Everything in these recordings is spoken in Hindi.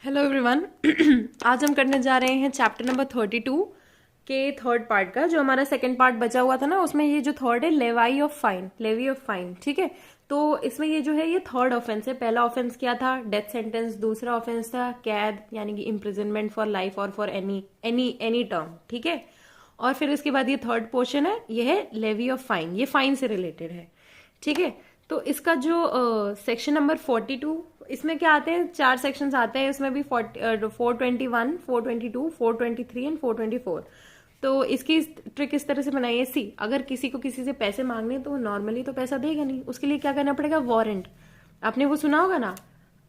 Hello everyone. आज हम करने जा रहे हैं चैप्टर नंबर 32 के थर्ड पार्ट का। जो हमारा सेकंड पार्ट बचा हुआ था ना, उसमें ये जो थर्ड है लेवी ऑफ फाइन। ठीक है, तो इसमें ये जो है ये थर्ड ऑफेंस है। पहला ऑफेंस क्या था? Death sentence. दूसरा ऑफेंस था कैद यानी कि इम्प्रिजनमेंट फॉर लाइफ और फॉर एनी टर्म। ठीक है, और फिर इसके बाद ये थर्ड पोर्शन है, ये है लेवी ऑफ फाइन। ये फाइन से रिलेटेड है। ठीक है, तो इसका जो सेक्शन नंबर 42, इसमें क्या आते हैं? 4 सेक्शंस आते हैं इसमें भी। 421, 422, 423 एंड 424। तो इसकी ट्रिक इस तरह से बनाई है। सी, अगर किसी को किसी से पैसे मांगने तो नॉर्मली तो पैसा देगा नहीं, उसके लिए क्या करना पड़ेगा? वारंट। आपने वो सुना होगा ना,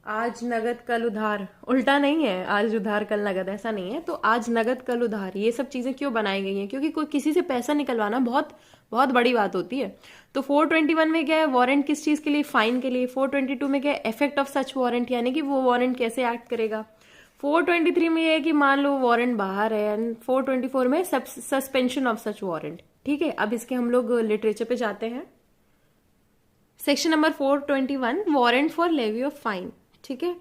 आज नगद कल उधार। उल्टा नहीं है, आज उधार कल नगद, ऐसा नहीं है। तो आज नगद कल उधार, ये सब चीजें क्यों बनाई गई हैं? क्योंकि कोई किसी से पैसा निकलवाना बहुत बहुत बड़ी बात होती है। तो 421 में क्या है? वारंट किस चीज के लिए? फाइन के लिए। 422 में क्या है? इफेक्ट ऑफ सच वारंट, यानी कि वो वारंट कैसे एक्ट करेगा। 423 में ये है कि मान लो वारंट बाहर है। एंड 424 में सस्पेंशन ऑफ सच वारंट। ठीक है, अब इसके हम लोग लिटरेचर पे जाते हैं। Section number 421, warrant for levy of fine. ठीक है,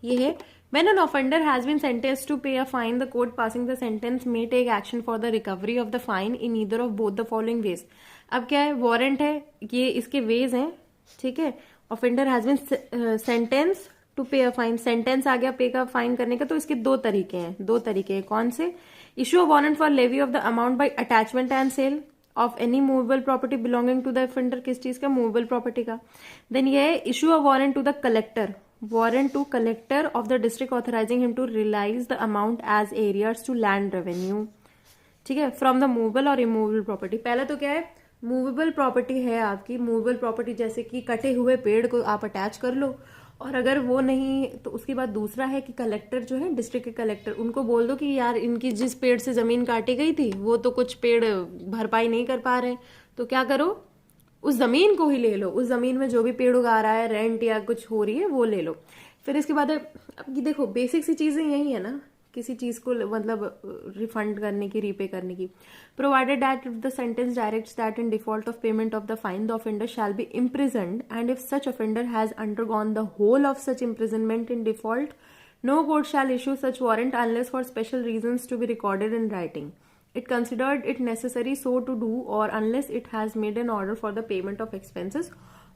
ये है when an offender has been sentenced to pay a fine, the court passing the sentence may take action for the recovery of the fine in either of both the following ways. अब क्या है? वारंट है, ये इसके वेज हैं। ठीक है, offender has been sentence to pay a fine. Sentence आ गया पे का, फाइन करने का, तो इसके दो तरीके हैं। कौन से? Issue a warrant for levy of the amount by attachment and sale of any movable property belonging to the offender. किस चीज का? मूवेबल प्रॉपर्टी का। देन ये है issue a warrant to the collector, warrant to collector of the district authorizing him to realize the amount as arrears to land revenue। ठीक है, from the movable और immovable property। पहले तो क्या है? मूवेबल प्रॉपर्टी है आपकी। मूवेबल प्रॉपर्टी जैसे कि कटे हुए पेड़ को आप अटैच कर लो, और अगर वो नहीं तो उसके बाद दूसरा है कि कलेक्टर जो है, डिस्ट्रिक्ट के कलेक्टर, उनको बोल दो कि यार इनकी जिस पेड़ से जमीन काटी गई थी वो तो कुछ पेड़ भरपाई नहीं कर पा रहे, तो क्या करो? उस जमीन को ही ले लो। उस जमीन में जो भी पेड़ उगा रहा है, रेंट या कुछ हो रही है, वो ले लो। फिर इसके बाद अब ये देखो, बेसिक सी चीजें यही है ना, किसी चीज को मतलब रिफंड करने की, रीपे करने की। Provided that the sentence directs that in default of payment of the fine the offender shall be imprisoned, and if such offender has undergone the whole of such imprisonment in default, no court shall issue such warrant unless for special reasons to be recorded in writing. It considered it necessary so to do, or unless it has made an order for the payment of expenses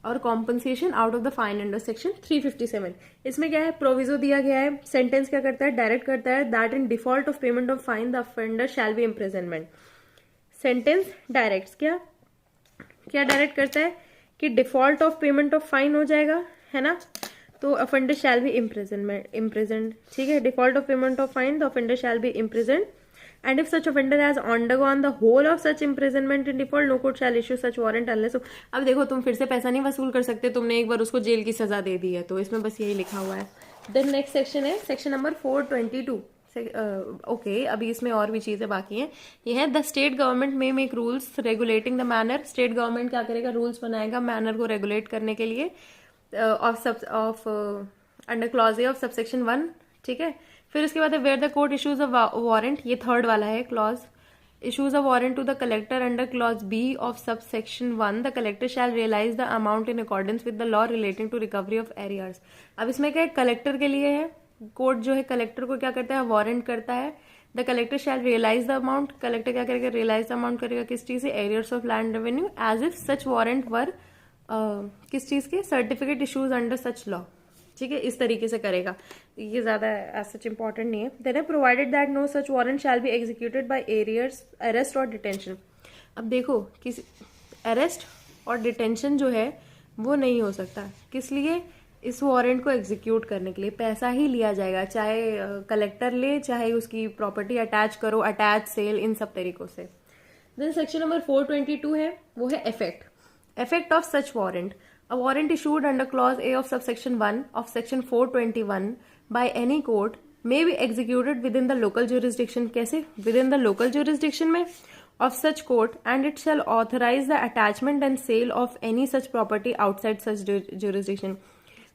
और compensation out of the fine under section 357। इसमें क्या है? प्रोविजो दिया गया है। सेंटेंस क्या करता है? डायरेक्ट करता है that in default of payment of fine the offender shall B imprisonment. Sentence direct क्या क्या डायरेक्ट करता है? कि default of payment of fine हो जाएगा, है ना, तो ऑफेंडर शैल बी इम्प्रिजन्ड। ठीक है, default of payment of fine the offender shall be imprisoned, and if such offender has undergone the whole of such imprisonment in default, no court shall issue such warrant unless। अब देखो, तुम फिर से पैसा नहीं वसूल कर सकते, तुमने एक बार उसको जेल की सजा दे दी है, तो इसमें बस यही लिखा हुआ है। देन नेक्स्ट सेक्शन है सेक्शन नंबर 422। ओके, अभी इसमें और भी चीजें बाकी हैं। ये है द स्टेट गवर्नमेंट में make rules regulating the manner. State government क्या करेगा? रूल्स बनाएगा मैनर को रेगुलेट करने के लिए of under clause A of subsection 1। ठीक है, फिर इसके बाद है where the court issues a warrant. ये थर्ड वाला है clause. Issues a warrant to the collector under clause B of subsection 1, the collector shall realise the amount in accordance with the law relating to recovery of arrears. अब इसमें क्या है? कलेक्टर के लिए है। कोर्ट जो है कलेक्टर को क्या करता है? वारंट करता है। The collector shall realise the amount. Collector क्या करेगा? रियलाइज द अमाउंट करेगा किस चीज से? Arrears of land revenue, as if such warrant were किस चीज के? Certificate issues under such law. ठीक है, इस तरीके से करेगा। ये ज्यादा एज सच इंपॉर्टेंट नहीं है। Then provided that no such warrant shall be executed by arrears arrest और डिटेंशन। अब देखो, किसी अरेस्ट और डिटेंशन जो है वो नहीं हो सकता। किस लिए? इस वारंट को एग्जीक्यूट करने के लिए पैसा ही लिया जाएगा, चाहे कलेक्टर ले, चाहे उसकी प्रॉपर्टी अटैच करो, अटैच सेल, इन सब तरीकों से। देन सेक्शन नंबर 422 है, वो है effect of such warrant. A warrant issued under clause A of subsection 1 of section 421 by any court may be executed within the local jurisdiction। कैसे? within the local jurisdiction में of such court, and it shall authorize the attachment and sale of any such property outside such jurisdiction।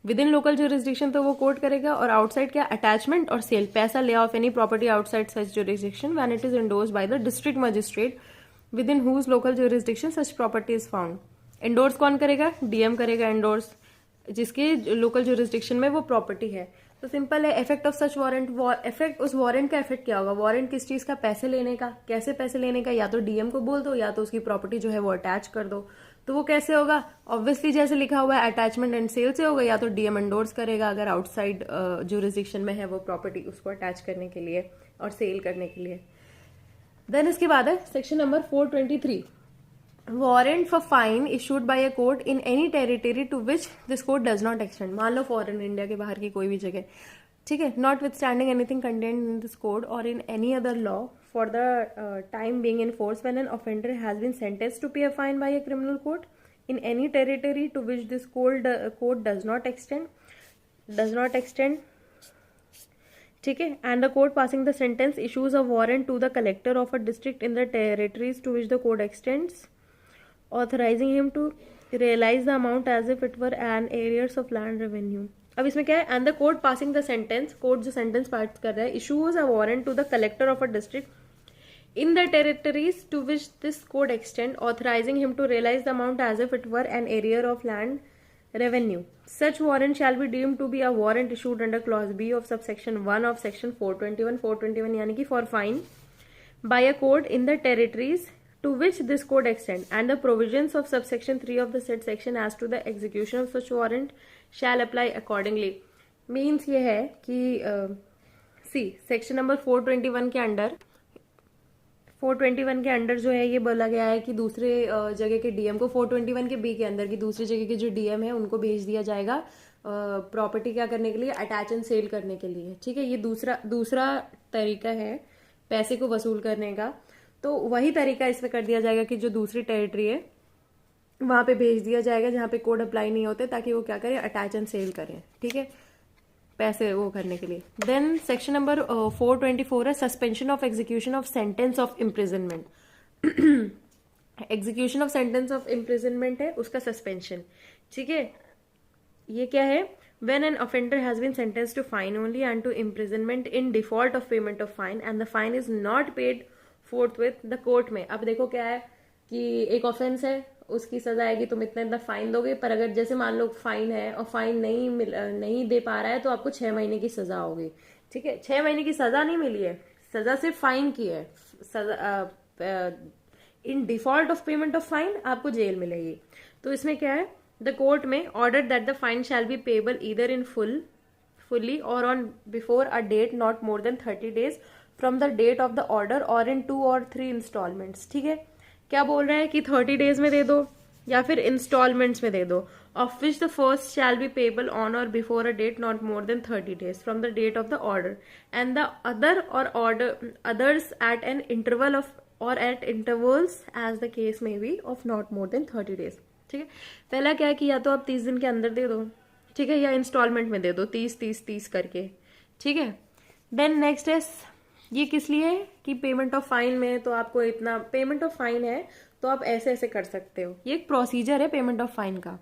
within local jurisdiction तो वो कोर्ट करेगा, और outside क्या? attachment और sale, पैसा lay off any property outside such jurisdiction when it is endorsed by the district magistrate within whose local jurisdiction such property is found। Endorse कौन करेगा? डीएम करेगा एंडोर्स। जिसके लोकल जुरिस्डिक्शन में वो प्रॉपर्टी है। तो सिंपल है, effect of such warrant, effect उस वारंट का इफेक्ट क्या होगा, वारंट किस चीज का, पैसे लेने का। कैसे पैसे लेने का, या तो डीएम को बोल दो या तो उसकी प्रॉपर्टी जो है वो अटैच कर दो। तो वो कैसे होगा, ऑब्वियसली जैसे लिखा हुआ है अटैचमेंट एंड सेल से होगा, या तो डीएम एंडोर्स करेगा अगर आउटसाइड जुरिस्डिक्शन में है वो प्रॉपर्टी, उसको अटैच करने के लिए और सेल करने के लिए। देन इसके बाद है section number 423, warrant for fine issued by a court in any territory to which this court does not extend. मान लो फॉरेन, इंडिया के बाहर की कोई भी जगह, ठीक है, notwithstanding anything contained in this code or in any other law for the time being in force when an offender has been sentenced to pay a fine by a criminal court in any territory to which this code does not extend, ठीक है, and the court passing the sentence issues a warrant to the collector of a district in the territories to which the code x tends, authorizing him to realize the amount as if it were an arrears of land revenue। अब इसमें क्या है, and the court passing the sentence, court जो सेंटेंस पास कर रहा है, issues a warrant to the collector of a district in the territories to which this code extend, authorising him to realise the amount as if it were an arrear of land revenue. Such warrant shall be deemed to be a warrant issued under clause B of subsection 1 of section 421 यानी कि for fine by a court in the territories to which this code extend, and the provisions of subsection 3 of the said section as to the execution of such warrant shall apply accordingly। Means ये है कि सी सेक्शन नंबर 421 के अंडर जो है ये बोला गया है कि दूसरे जगह के डीएम को 421 के बी के अंदर की दूसरी जगह के जो डीएम है उनको भेज दिया जाएगा प्रॉपर्टी क्या करने के लिए, अटैच एंड सेल करने के लिए, ठीक है। ये दूसरा तरीका है पैसे को वसूल करने का। तो वही तरीका इसमें कर दिया जाएगा कि जो दूसरी टेरिटरी है वहां पे भेज दिया जाएगा जहां पे कोड अप्लाई नहीं होते, ताकि वो क्या करें, अटैच एंड सेल करें, ठीक है, पैसे वो करने के लिए। देन सेक्शन नंबर 424 है suspension of execution of sentence of imprisonment. Execution of sentence of imprisonment है उसका सस्पेंशन, ठीक है। ये क्या है, when an offender has been sentenced to fine only and to imprisonment in default of payment of fine and the fine is not paid forthwith the court में। अब देखो क्या है कि एक ऑफेंस है, उसकी सजा आएगी, तुम इतना फाइन दोगे, पर अगर जैसे मान लो फाइन है और फाइन नहीं दे पा रहा है तो आपको 6 महीने की सजा होगी, ठीक है। 6 महीने की सजा नहीं मिली है, सजा सिर्फ फाइन की है, सजा इन default of payment of fine आपको जेल मिलेगी। तो इसमें क्या है, the court may order that the fine shall be payable either in fully or on before a date not more than 30 days from the date of the order or in 2 or 3 installments। ठीक है, क्या बोल रहा है कि 30 days में दे दो या फिर installments में दे दो, of which the first shall be payable on or before a date not more than 30 days from the date of the order and the others at an interval of or at intervals as the case may be of not more than 30 days। ठीक है, पहला क्या है कि या तो आप 30 दिन के अंदर दे दो, ठीक है, या इंस्टॉलमेंट में दे दो 30 करके, ठीक है। देन नेक्स्ट है, ये किस लिए है कि पेमेंट ऑफ फाइन में तो आपको इतना पेमेंट ऑफ फाइन है तो आप ऐसे ऐसे कर सकते हो, ये एक प्रोसीजर है पेमेंट ऑफ फाइन का,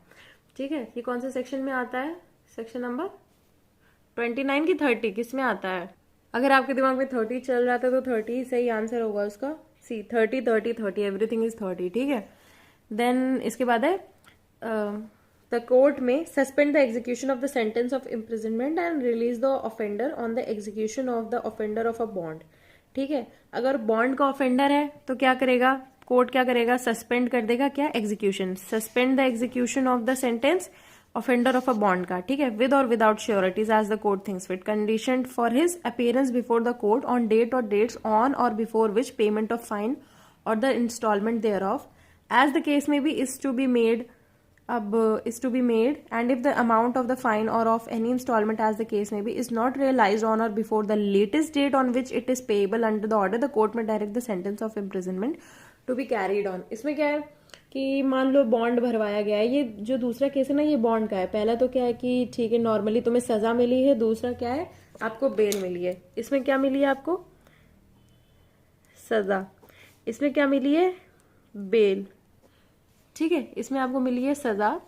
ठीक है। ये कौन से सेक्शन में आता है, सेक्शन नंबर 29 की 30 किस में आता है। अगर आपके दिमाग में 30 चल रहा था तो 30 सही आंसर होगा उसका, सी 30 एवरीथिंग इज 30, ठीक है। देन इसके बाद है द कोर्ट में suspend the execution of the sentence of imprisonment and release the offender on the execution of the offender of a bond, ठीक है। अगर बॉन्ड का ऑफेंडर है तो क्या करेगा, कोर्ट क्या करेगा, सस्पेंड कर देगा क्या, execution, suspend the execution of the sentence offender of a bond का, ठीक है, with or without sureties as the court thinks fit, condition for his appearance before the court on date or dates on or before which payment of fine or the instalment thereof as the case may be is to be made and if the amount of the fine or of any installment as the case may be is not realized on or before the latest date on which it is payable under the order, the court may direct the sentence of imprisonment to be carried on। इसमें क्या है कि मान लो बॉन्ड भरवाया गया है, ये जो दूसरा केस है ना ये बॉन्ड का है। पहला तो क्या है कि ठीक है नॉर्मली तुम्हें सजा मिली है, दूसरा क्या है आपको बेल मिली है। इसमें क्या मिली है आपको, सजा, इसमें क्या मिली है, बेल, ठीक है। इसमें आपको मिली है सजा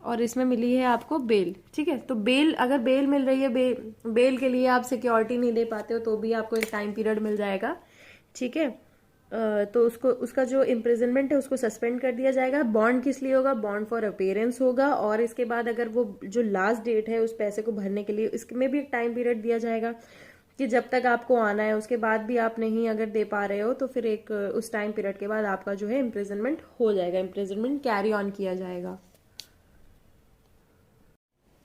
और इसमें मिली है आपको बेल, ठीक है। तो बेल, अगर बेल मिल रही है, बेल के लिए आप सिक्योरिटी नहीं दे पाते हो तो भी आपको एक टाइम पीरियड मिल जाएगा, ठीक है। तो उसको उसका जो इम्प्रिजनमेंट है उसको सस्पेंड कर दिया जाएगा। बॉन्ड किस लिए होगा? बॉन्ड फॉर अपेयरेंस होगा। और इसके बाद अगर वो जो लास्ट डेट है उस पैसे को भरने के लिए, इसमें भी एक टाइम पीरियड दिया जाएगा कि जब तक आपको आना है, उसके बाद भी आप नहीं अगर दे पा रहे हो तो फिर एक उस टाइम पीरियड के बाद आपका जो है इम्प्रिजनमेंट हो जाएगा, इम्प्रिजनमेंट कैरी ऑन किया जाएगा।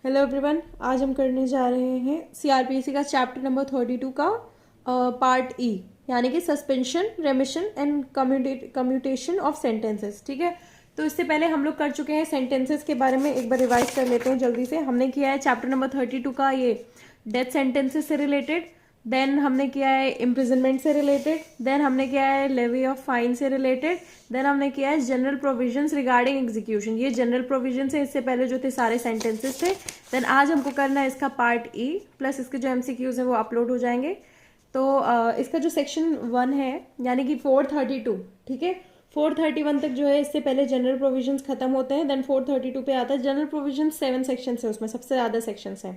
हेलो एवरीवन, आज हम करने जा रहे हैं सीआरपीसी का चैप्टर नंबर 32 का पार्ट ई, यानी कि suspension, रेमिशन and commutation of sentences. ठीक है, तो इससे पहले हम लोग कर चुके हैं सेंटेंसेस के बारे में। एक बार रिवाइज कर लेते हैं जल्दी से। हमने किया है चैप्टर नंबर 32 का ये डेथ सेंटेंसेस से रिलेटेड, देन हमने किया है इम्प्रिजनमेंट से रिलेटेड, देन हमने किया है लेवी ऑफ फाइन से रिलेटेड, देन हमने किया है जनरल प्रोविजंस रिगार्डिंग एग्जीक्यूशन। ये जनरल प्रोविजंस है, इससे पहले जो थे सारे सेंटेंसेस थे। देन आज हमको करना है इसका पार्ट ई, प्लस इसके जो एमसीक्यूज हैं वो अपलोड हो जाएंगे। तो इसका जो सेक्शन 1 है यानी कि 432, ठीक है, 431 तक जो है इससे पहले जनरल प्रोविजंस खत्म होते हैं। देन 432 पे आता है जनरल प्रोविजंस, 7 सेक्शन है, उसमें सबसे ज्यादा सेक्शन है।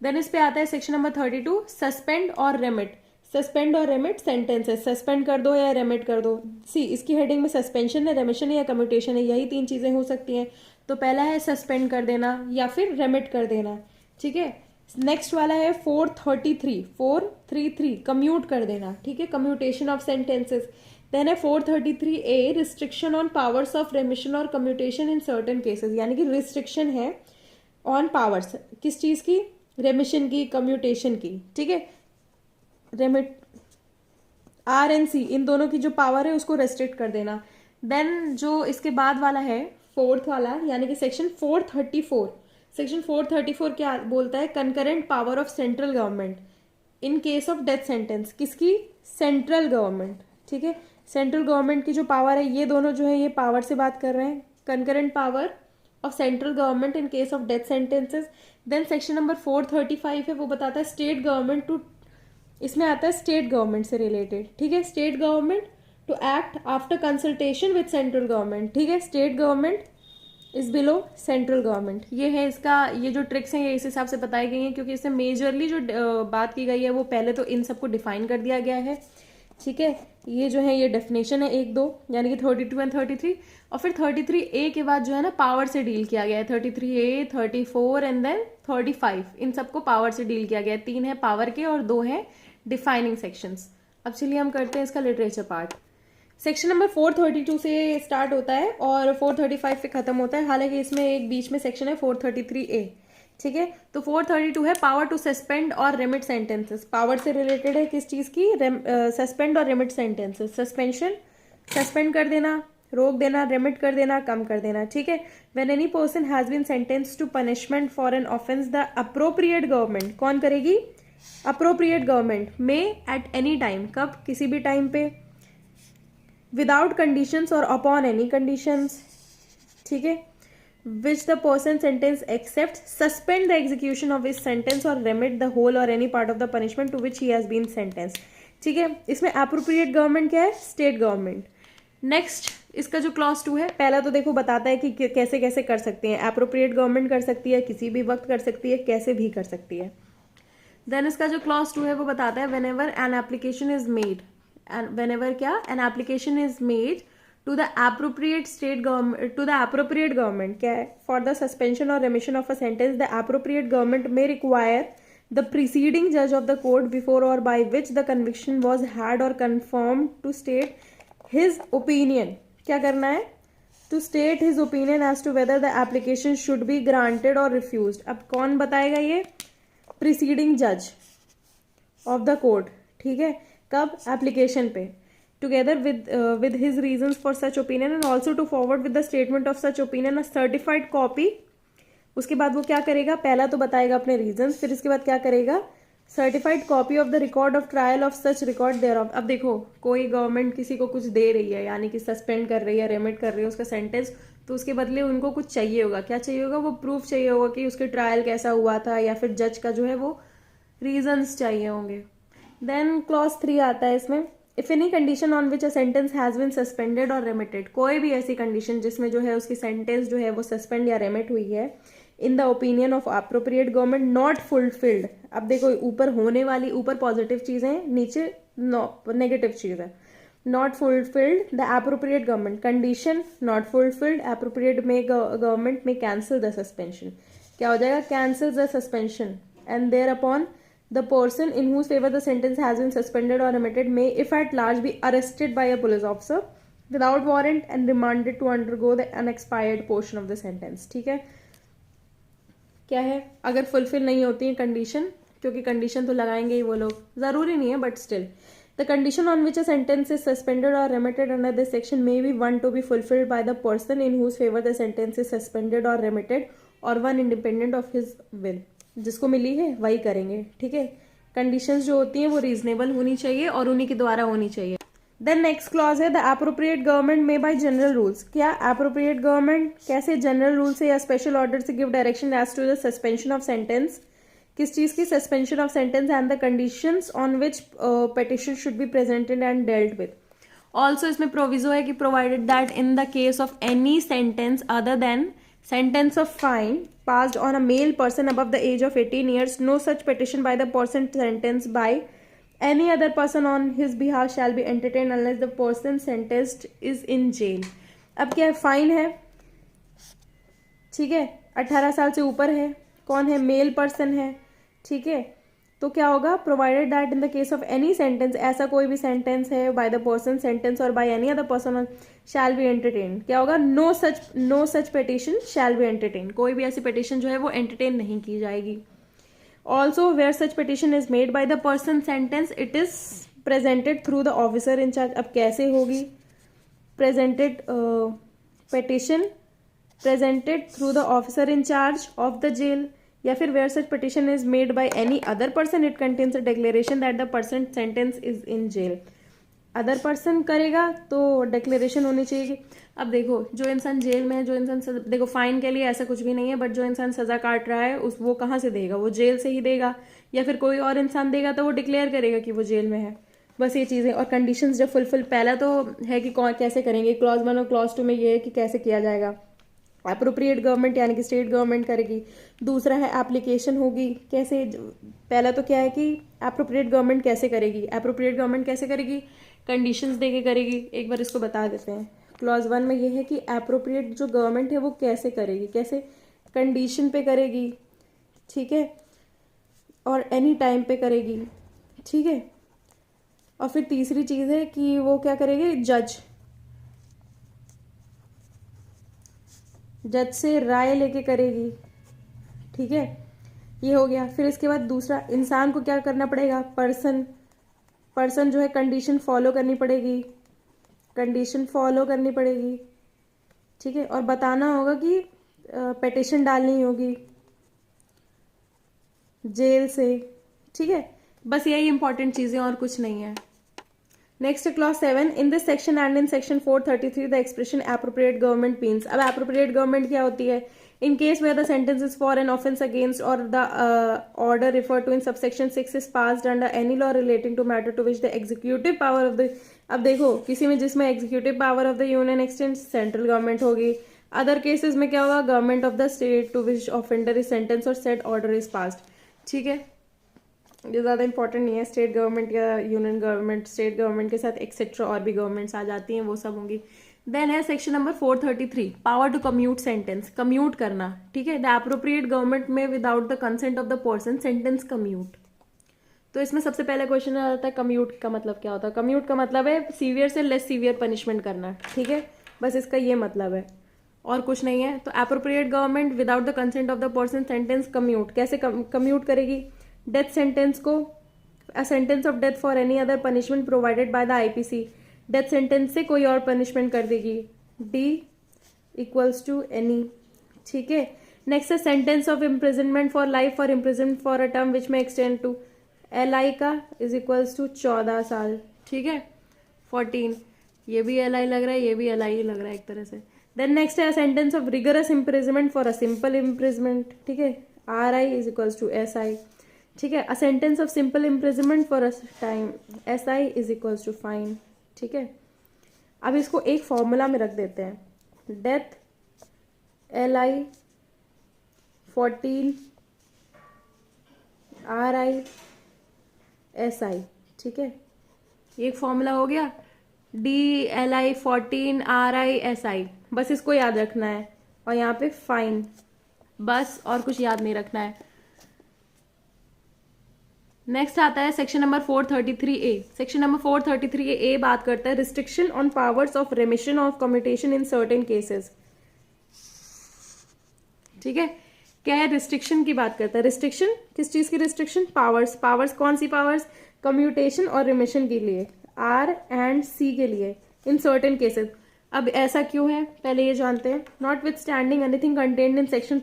देन इस पे आता है सेक्शन नंबर 32, सस्पेंड और रेमिट। सस्पेंड और रेमिट सेंटेंसेस, सस्पेंड कर दो या रेमिट कर दो। सी इसकी हेडिंग में सस्पेंशन है, रेमिशन है या कम्यूटेशन है, यही 3 चीजें हो सकती हैं। तो पहला है सस्पेंड कर देना या फिर रेमिट कर देना। ठीक है, नेक्स्ट वाला है 433 कम्यूट कर देना। ठीक है, कम्यूटेशन ऑफ सेंटेंसेस। देन है 433A, restriction on powers of रेमिशन और कम्यूटेशन इन सर्टेन केसेस, यानी कि रिस्ट्रिक्शन है ऑन पावर्स, किस चीज की? रेमिशन की, कम्यूटेशन की। ठीक है, रेमिट आर एंड सी इन दोनों की जो पावर है उसको रेस्ट्रिक्ट कर देना। देन जो इसके बाद वाला है फोर्थ वाला, यानी कि सेक्शन 434। सेक्शन 434 क्या बोलता है? Concurrent power of central government in case of death sentence. किसकी? Central government. ठीक है, सेंट्रल गवर्नमेंट की जो पावर है, ये दोनों जो है ये पावर से बात कर रहे हैं। Concurrent power of central government in case of death sentences. Then section number 435 है, वो बताता है स्टेट गवर्नमेंट टू, इसमें आता है स्टेट गवर्नमेंट से रिलेटेड। ठीक है, state government to act after consultation with central government. ठीक है, state government is below central government. ये है इसका, ये जो ट्रिक्स हैं ये इस हिसाब से बताई गई हैं, क्योंकि इससे मेजरली जो बात की गई है वो पहले तो इन सबको डिफाइन कर दिया गया है। ठीक है, ये जो है ये डेफिनेशन है 1, 2, यानी कि 32 एंड 33। और फिर 33A के बाद जो है ना पावर से डील किया गया है। 33A, 34 एंड देन 35, इन सबको पावर से डील किया गया है। 3 है पावर के और 2 है डिफाइनिंग सेक्शंस। अब चलिए हम करते हैं इसका लिटरेचर पार्ट। सेक्शन नंबर 432 से स्टार्ट होता है और 435 पे खत्म होता है। हालांकि इसमें एक बीच में सेक्शन है 433A। ठीक है, तो 432 है पावर टू सस्पेंड और रेमिट सेंटेंसेस। पावर से रिलेटेड है किस चीज की? सस्पेंड और रेमिट सेंटेंसेस। सस्पेंशन, सस्पेंड कर देना, रोक देना, रेमिट कर देना, कम कर देना। ठीक है, when any person has been sentenced to punishment for an offence, the appropriate government, कौन करेगी? Appropriate government may at any time, कब? किसी भी टाइम पे, विदाउट कंडीशंस और अपॉन एनी कंडीशंस। ठीक है, which the person sentenced accepts, suspend the execution of his sentence or remit the whole or any part of the punishment to which he has been sentenced। ठीक है, इसमें appropriate government क्या है? State government. नेक्स्ट इसका जो क्लॉज 2 है, पहला तो देखो बताता है कि कैसे कैसे कर सकते हैं। एप्रोप्रिएट गवर्नमेंट कर सकती है, किसी भी वक्त कर सकती है, कैसे भी कर सकती है। देन इसका जो क्लॉज 2 है वो बताता है whenever an application is made, whenever क्या? An application is made to the appropriate state government, to the appropriate government क्या है? For the suspension or remission of a sentence, the appropriate government may require the preceding judge of the court before or by which the conviction was had or confirmed to state his opinion। क्या करना है? To state his opinion as to whether the application should be granted or refused। अब कौन बताएगा ये? preceding judge of the court। ठीक है, कब? एप्लीकेशन पे। together with his reasons for such opinion and also to forward with the statement of such opinion a certified copy। उसके बाद वो क्या करेगा? पहला तो बताएगा अपने reasons, फिर इसके बाद क्या करेगा? Certified copy of the record of trial of such record thereof. अब देखो कोई गवर्नमेंट किसी को कुछ दे रही है, यानी कि सस्पेंड कर रही है, रेमिट कर रही है उसका सेंटेंस, तो उसके बदले उनको कुछ चाहिए होगा। क्या चाहिए होगा? वो प्रूफ चाहिए होगा कि उसके ट्रायल कैसा हुआ था, या फिर जज का जो है वो रीजंस चाहिए होंगे। देन क्लॉज 3 आता है इसमें, if any condition on which a sentence has been suspended और रेमिटेड, कोई भी ऐसी कंडीशन जिसमें जो है उसकी सेंटेंस जो है वो सस्पेंड या रेमिट हुई है, in the opinion of appropriate government not fulfilled. अब देखो ऊपर होने वाली, ऊपर पॉजिटिव चीज है, नीचे नेगेटिव चीज है। not fulfilled, the appropriate government. Condition not fulfilled, appropriate may government may cancel the suspension. क्या हो जाएगा? Cancel the suspension, and thereupon the person in whose favor the sentence has been suspended or remitted may, if at large, be arrested by a police officer without warrant and remanded to undergo the unexpired portion of the sentence. ठीक है, क्या है? अगर फुलफिल नहीं होती है कंडीशन, क्योंकि कंडीशन तो लगाएंगे ही वो लोग, जरूरी नहीं है but still, the condition on which a sentence is suspended or remitted under this section may be one to be fulfilled by the person in whose favor the sentence is suspended or remitted, or one independent of his will. जिसको मिली है वही करेंगे. ठीक है, कंडीशंस जो होती हैं वो रीजनेबल होनी चाहिए और उन्हीं के द्वारा होनी चाहिए. देन नेक्स्ट क्लॉज है, the appropriate government may by general rules. क्या एप्रोप्रिएट गवर्नमेंट कैसे जनरल रूल से या स्पेशल ऑर्डर से give direction as to the suspension of sentence. किस चीज की? Suspension of sentence and the conditions on which petition should be presented and dealt with. Also इसमें प्रोविजो है कि provided that in the case of any sentence other than sentence of fine passed on a male person above the age of 18 years, no such petition by the person sentenced by any other person on his behalf shall be entertained unless the person sentenced is in jail. अब क्या है? फाइन है, ठीक है, 18 साल से ऊपर है, कौन है? मेल पर्सन है, ठीक है. तो क्या होगा? Provided that in the case of any sentence, ऐसा कोई भी सेंटेंस है बाय द पर्सन सेंटेंस और by any other person shall be entertain. क्या होगा? No such petition shall be entertain. कोई भी ऐसी पिटिशन जो है वो एंटरटेन नहीं की जाएगी. Also where such petition is made by the person sentence it is presented through the officer in charge. अब कैसे होगी? Presented petition presented through the officer in charge of the jail, या फिर where such petition is made by any other person it contains a declaration that the person sentence is in jail. Other person करेगा तो डिक्लेरेशन होनी चाहिए. अब देखो, जो इंसान जेल में है, जो इंसान, देखो फाइन के लिए ऐसा कुछ भी नहीं है, बट जो इंसान सजा काट रहा है वो कहाँ से देगा? वो जेल से ही देगा, या फिर कोई और इंसान देगा तो वो डिक्लेयर करेगा कि वो जेल में है. बस ये चीज़ें. और कंडीशंस जब फुलफिल, पहला तो है कि कैसे करेंगे, क्लॉज 1 और क्लॉज 2 में ये है कि कैसे किया जाएगा. अप्रोप्रिएट गवर्नमेंट यानी कि स्टेट गवर्नमेंट करेगी. दूसरा है एप्लीकेशन होगी. कैसे? पहला तो क्या है कि अप्रोप्रिएट गवर्नमेंट कैसे करेगी. अप्रोप्रिएट गवर्नमेंट कैसे करेगी? कंडीशंस देके करेगी. एक बार इसको बता देते हैं. क्लॉज 1 में ये है कि अप्रोप्रिएट जो गवर्नमेंट है वो कैसे करेगी, कैसे? कंडीशन पे करेगी, ठीक है, और एनी टाइम पे करेगी, ठीक है. और फिर तीसरी चीज़ है कि वो क्या करेगी? जज से राय लेके करेगी, ठीक है. ये हो गया. फिर इसके बाद दूसरा, इंसान को क्या करना पड़ेगा? पर्सन जो है कंडीशन फॉलो करनी पड़ेगी, ठीक है. और बताना होगा कि पिटिशन डालनी होगी जेल से, ठीक है. बस यही इंपॉर्टेंट चीजें और कुछ नहीं है. Next clause 7, in this section and in section 433 the expression appropriate government means. अब एप्रोप्रिएट गवर्नमेंट क्या होती है? In case where the sentence is for an offence against or the order refer to in subsection 6 is passed under any law relating to matter to which the executive power of the. अब देखो, किसी में जिसमें executive power of the union extend, central government होगी. अदर केसेस में क्या होगा? Government of the state to which offender is sentence और सेट ऑर्डर इज पास्ड, ठीक है. ये ज़्यादा इंपॉर्टेंट नहीं है. स्टेट गवर्नमेंट या यूनियन गवर्नमेंट, स्टेट गवर्नमेंट के साथ एक्सेट्रा और भी गवर्नमेंट्स आ जाती हैं, वो सब होंगी. देन है section number 433, power to commute sentence. Commute करना, ठीक है. The appropriate government may without the consent of the person sentence commute. तो इसमें सबसे पहले क्वेश्चन आता है कम्यूट का मतलब क्या होता है. कम्यूट का मतलब है सीवियर से लेस सीवियर पनिशमेंट करना, ठीक है. बस इसका ये मतलब है और कुछ नहीं है. तो appropriate government without the consent of the person sentence commute. कैसे कम्यूट करेगी? डेथ सेंटेंस को, अ sentence of death for any other punishment provided by the IPC. Death sentence से कोई और पनिशमेंट कर देगी. डी इक्वल्स टू एनी, ठीक है. नेक्स्ट है sentence of imprisonment for life or imprison for a term which may extend to. LI का इज इक्वल्स टू 14 साल, ठीक है. 14, ये भी LI लग रहा है, ये भी LI ही लग रहा है एक तरह से. देन नेक्स्ट है sentence of rigorous imprisonment for a simple imprisonment, ठीक है. RI is equals to SI, ठीक है. A sentence of simple imprisonment for a time, SI is equals to fine, ठीक है. अब इसको एक फॉर्मूला में रख देते हैं. डेथ LI 14 RI SI, ठीक है. एक फॉर्मूला हो गया. DLI 14 RISI, बस इसको याद रखना है। और यहाँ पे फाइन, बस, और कुछ याद नहीं रखना है। नेक्स्ट आता है section number 433A। Section number 433A बात करता है restriction on powers of रेमिशन of commutation in certain cases. ठीक है, क्या है? रिस्ट्रिक्शन की बात करता है। रिस्ट्रिक्शन किस चीज की? Restriction powers. पावर्स कौन सी पावर्स? कम्यूटेशन और रिमिशन के लिए, R and C के लिए, इन सर्टेन केसेस। अब ऐसा क्यों है, पहले ये जानते हैं। Notwithstanding anything contained in section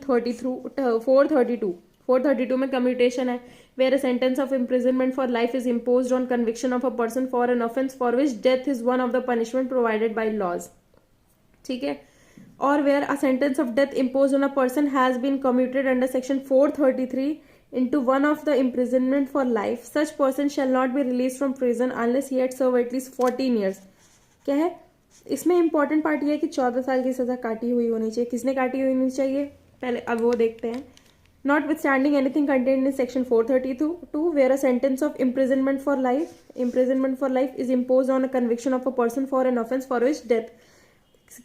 432 में कम्यूटेशन है, where a sentence of imprisonment for life is imposed on conviction of a person for an offence for which death is one of the punishment provided by laws. ठीक है, और where a sentence of death imposed on a person has been commuted under section 433 into one of the imprisonment for life, such person shall not be released from prison unless he had served at least 14 years। क्या है इसमें इंपॉर्टेंट पार्ट ये है कि 14 साल की सजा काटी हुई होनी चाहिए। किसने काटी हुई होनी चाहिए, पहले अब वो देखते हैं। Notwithstanding anything contained in section 432 where a sentence of imprisonment for life is impose on a conviction of a person for an offence for which death.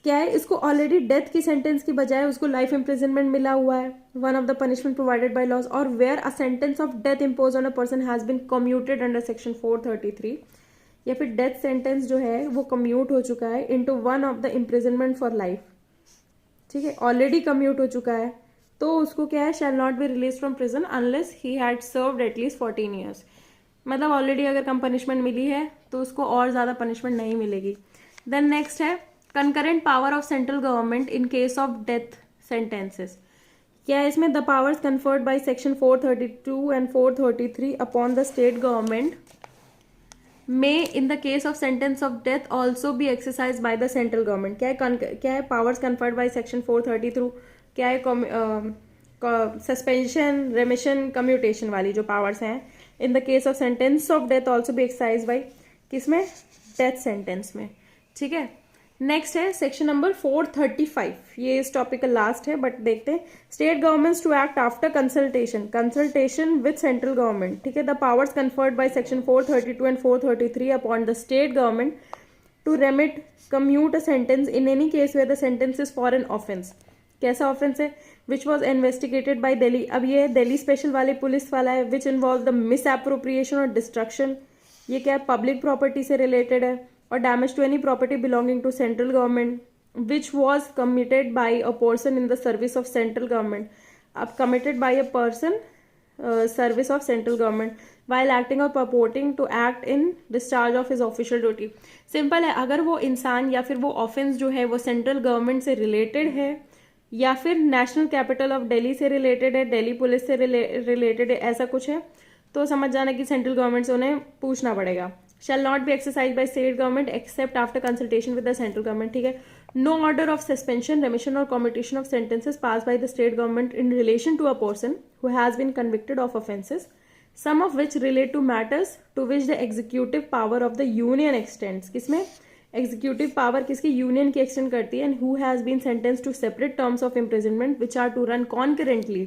क्या है, इसको ऑलरेडी डेथ की सेंटेंस की बजाय उसको लाइफ इम्प्रिजनमेंट मिला हुआ है, one of the punishment provided by laws. और where a sentence of death impose on a person has been commuted under section 433, या फिर डेथ सेंटेंस जो है वो कम्यूट हो चुका है into one of the imprisonment for life. ठीक है, ऑलरेडी कम्यूट हो चुका है, तो उसको क्या है, shall not be release from prison unless he had served at least 14 years. मतलब ऑलरेडी अगर कम पनिशमेंट मिली है तो उसको और ज्यादा पनिशमेंट नहीं मिलेगी। देन नेक्स्ट है concurrent power of central government in case of death sentences। क्या है इसमें? the powers conferred by section 432 and 433 upon the state government may in the case of sentence of death also be exercised by the central government। क्या है powers conferred by section 432? क्या है? सस्पेंशन, रेमिशन, कम्यूटेशन वाली जो पावर्स हैं, इन the case of sentence of death also be exercise by किसमें? डेथ सेंटेंस में। ठीक है, नेक्स्ट है सेक्शन नंबर 435। ये इस टॉपिक का लास्ट है, बट देखते हैं। State governments to act after consultation with central government. ठीक है, the powers conferred by section 432 and 433 upon the state government to remit commute a sentence in any case where the sentence is for an offence. कैसा ऑफेंस है? Which was investigated by Delhi. अब ये दिल्ली स्पेशल वाले पुलिस वाला है। Which involve the misappropriation और डिस्ट्रक्शन। ये क्या है? पब्लिक प्रॉपर्टी से रिलेटेड है। और damage to any property belonging to central government which was committed by a person in the service of central government. अब committed by a person service of central government while acting or purporting to act in discharge of his official duty. Simple है, अगर वो इंसान या फिर वो ऑफेंस जो है वो सेंट्रल गवर्नमेंट से रिलेटेड है या फिर नेशनल कैपिटल ऑफ दिल्ली से रिलेटेड है, दिल्ली पुलिस से रिलेटेड है, ऐसा कुछ है, तो समझ जाना कि सेंट्रल गवर्नमेंट से उन्हें पूछना पड़ेगा। shall not be exercised by state government except after consultation with the central government। ठीक है, no order of suspension, remission or commutation of sentences passed by the state government in relation to a person who has been convicted of offences, some of which relate to matters to which the executive power of the union extends। किसमें executive power किसकी? यूनियन की एक्सटेंड करती है। and who has been sentenced to separate terms of imprisonment which are to run concurrently,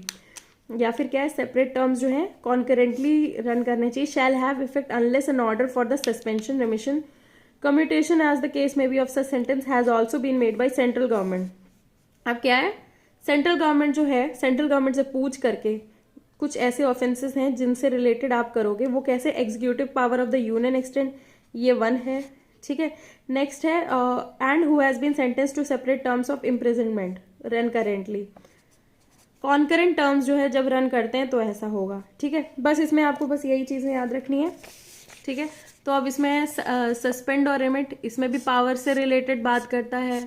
या फिर क्या है, सेपरेट टर्म्स जो है कॉन्करेंटली रन करने चाहिए। Shall have effect unless an order for the suspension, remission, commutation as the case may be of such sentence has also been made by central government. अब क्या है, सेंट्रल गवर्नमेंट जो है, सेंट्रल गवर्नमेंट से पूछ करके कुछ ऐसे ऑफेंसेस हैं जिनसे रिलेटेड आप करोगे, वो कैसे? Executive power of the union extend, ये 1 है। ठीक है, नेक्स्ट है and who has been sentence to separate terms of imprisonment run currently. Concurrent terms जो है जब रन करते हैं तो ऐसा होगा। ठीक है, बस इसमें आपको बस यही चीजें याद रखनी है। ठीक है, तो अब इसमें सस्पेंड और रिमिट, इसमें भी पावर से रिलेटेड बात करता है।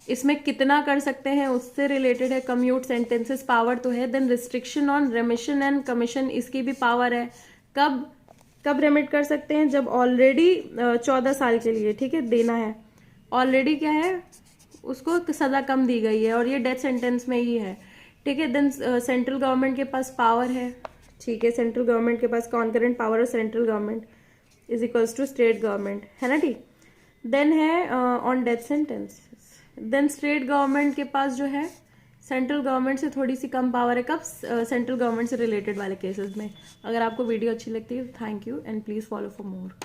इसमें कितना कर सकते हैं उससे रिलेटेड है। कम्यूट सेंटेंसेस पावर तो है। Then restriction on remission and commission, इसकी भी पावर है। कब रेमिट कर सकते हैं? जब ऑलरेडी 14 साल के लिए, ठीक है, देना है। ऑलरेडी क्या है, उसको सजा कम दी गई है और ये डेथ सेंटेंस में ही है। ठीक है, देन सेंट्रल गवर्नमेंट के पास पावर है। ठीक है, सेंट्रल गवर्नमेंट के पास कॉन्करेंट पावर और central government is equals to state government, है ना। ठीक, देन है on death sentence, then state government के पास जो है सेंट्रल गवर्नमेंट से थोड़ी सी कम पावर है। कब? सेंट्रल गवर्नमेंट से रिलेटेड वाले केसेस में। अगर आपको वीडियो अच्छी लगती है, thank you and please follow for more.